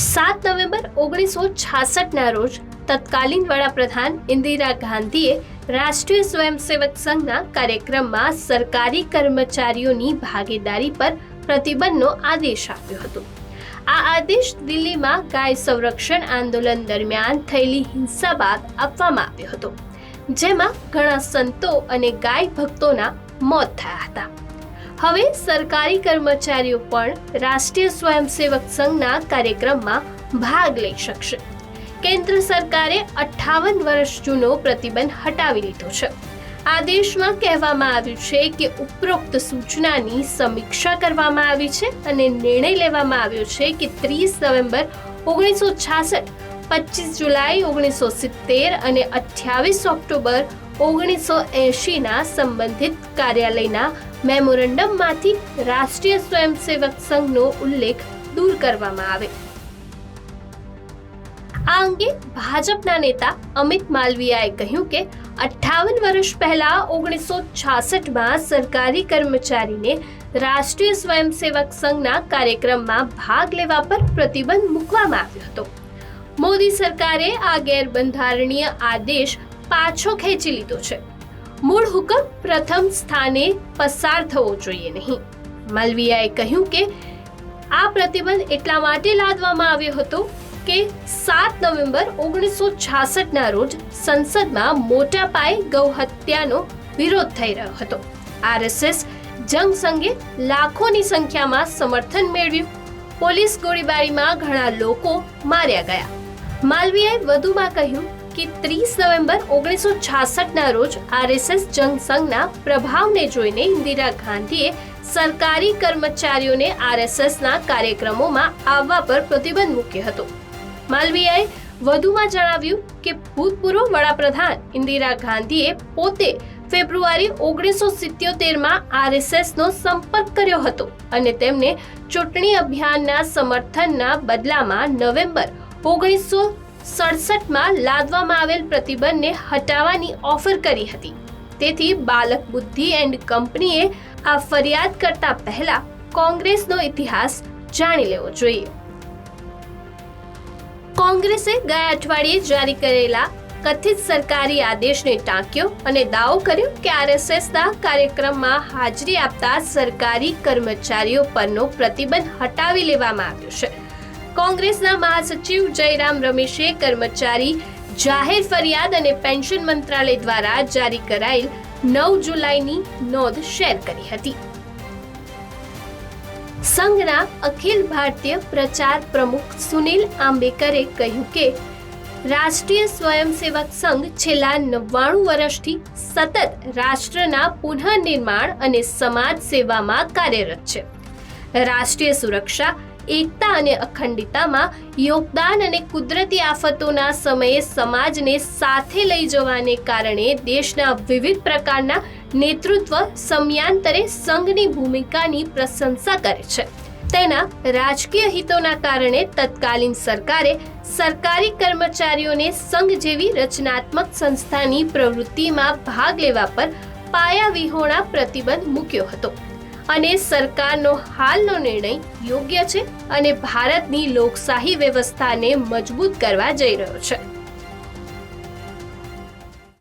7 November 1966ના રોજ તત્કાલીન વડાપ્રધાન ઇન્દિરા ગાંધીએ રાષ્ટ્રીય સ્વયંસેવક સંઘના કાર્યક્રમમાં સરકારી કર્મચારીઓની ભાગીદારી પર પ્રતિબંધનો આદેશ આપ્યો હતો. આ આદેશ દિલ્હીમાં ગાય સંરક્ષણ આંદોલન દરમિયાન થયેલી હિંસા બાદ આપવામાં આવ્યો હતો, જેમાં ઘણા સંતો અને ગાય ભક્તોના મોત થયા હતા. હવે સરકારી કર્મચારીઓ પણ રાષ્ટ્રીય સ્વયંસેવક સંઘના કાર્યક્રમમાં ભાગ લઈ શકશે. કેન્દ્ર સરકારે 58 વર્ષ જૂનો પ્રતિબંધ હટાવી લીધો છે. આદેશમાં કહેવામાં આવ્યું છે કે ઉપરોક્ત સૂચનાની સમીક્ષા કરવામાં આવી છે અને નિર્ણય લેવામાં આવ્યો છે કે 30 નવેમ્બર 1966, 25 જુલાઈ 1970 અને 28 ઓક્ટોબર 1980ના સંબંધિત કાર્યાલયના મેમોરેન્ડમમાંથી રાષ્ટ્રીય સ્વયંસેવક સંઘનો ઉલ્લેખ દૂર કરવામાં આવે. આ અંગે ભાજપના નેતા અમિત માલવિયાએ કહ્યું કે 58 વર્ષ પહેલા 1966માં સરકારી કર્મચારીને રાષ્ટ્રીય સ્વયંસેવક સંઘના કાર્યક્રમમાં ભાગ લેવા પર પ્રતિબંધ મૂકવામાં આવ્યો હતો. મોદી સરકારે આ ગેરબંધારણીય આદેશ પાછો ખેંચી લીધો છે. મૂળ હુકમ પ્રથમ સ્થાને પસાર થવો જોઈએ નહીં. માલવિયાએ કહ્યું કે આ પ્રતિબંધ એટલા માટે લાદવામાં આવ્યો હતો કે 7 નવેમ્બર 1966ના રોજ સંસદમાં મોટા પાયે ગૌ હત્યાનો વિરોધ થઈ રહ્યો હતો. આરએસએસ જનસંઘે લાખોની સંખ્યામાં સમર્થન મેળવ્યું. પોલીસ ગોળીબારીમાં ઘણા લોકો માર્યા ગયા. માલવીયાએ વધુમાં કહ્યું કે 30 નવેમ્બર 1966ના રોજ આરએસએસ જનસંઘના પ્રભાવને જોઈને ઇન્દિરા ગાંધીએ સરકારી કર્મચારીઓને આરએસએસના કાર્યક્રમોમાં આવવા પર પ્રતિબંધ મૂક્યો હતો. માલવીયાએ વધુમાં જણાવ્યું કે ભૂતપૂર્વ વડાપ્રધાન ઇન્દિરા ગાંધીએ પોતે ફેબ્રુઆરી 1977માં આરએસએસનો સંપર્ક કર્યો હતો અને તેમને ચૂંટણી અભિયાનના સમર્થનના બદલામાં નવેમ્બર 1967માં લાદવામાં આવેલ પ્રતિબંધને હટાવવાની ઓફર કરી હતી. તેથી બાલક બુદ્ધિ એન્ડ કંપનીએ આ ફરિયાદ કરતા પહેલા કોંગ્રેસનો ઇતિહાસ જાણી લેવો જોઈએ. કોંગ્રેસે ગયા અઠવાડિયે જારી કરેલા કથિત સરકારી આદેશને ટાંક્યો અને દાવો કર્યો કે આરએસએસના કાર્યક્રમમાં હાજરી આપતા સરકારી કર્મચારીઓ પરનો પ્રતિબંધ હટાવી લેવામાં આવ્યો છે. કોંગ્રેસના મહાસચિવ જયરામ રમેશે કર્મચારી જાહેર ફરિયાદ અને પેન્શન મંત્રાલય દ્વારા જારી કરાયેલ 9 જુલાઈની નોંધ શેર કરી હતી. સંઘના અખિલ ભારતીય પ્રચાર પ્રમુખ સુનિલ આંબેકરે કહ્યું કે રાષ્ટ્રીય સ્વયંસેવક સંઘ છેલ્લા 99 વર્ષથી સતત રાષ્ટ્રના પુનઃનિર્માણ અને સમાજ સેવામાં કાર્યરત છે. રાષ્ટ્રીય સુરક્ષા, એકતા અને અખંડિતતામાં યોગદાન અને કુદરતી આફતોના સમયે સમાજને સાથે લઈ જવાને કારણે દેશના વિવિધ પ્રકારના નેતૃત્વ સમયાંતરે સંઘની ભૂમિકાની પ્રશંસા કરે છે. તેના રાજકીય હિતોના કારણે તત્કાલીન સરકારે સરકારી કર્મચારીઓને સંઘ જેવી રચનાત્મક સંસ્થાની પ્રવૃત્તિમાં ભાગ લેવા પર પાયાવિહોણા પ્રતિબંધ મૂક્યો હતો અને સરકારનો હાલનો નિર્ણય યોગ્ય છે અને ભારતની લોકશાહી વ્યવસ્થાને મજબૂત કરવા જઈ રહ્યો છે.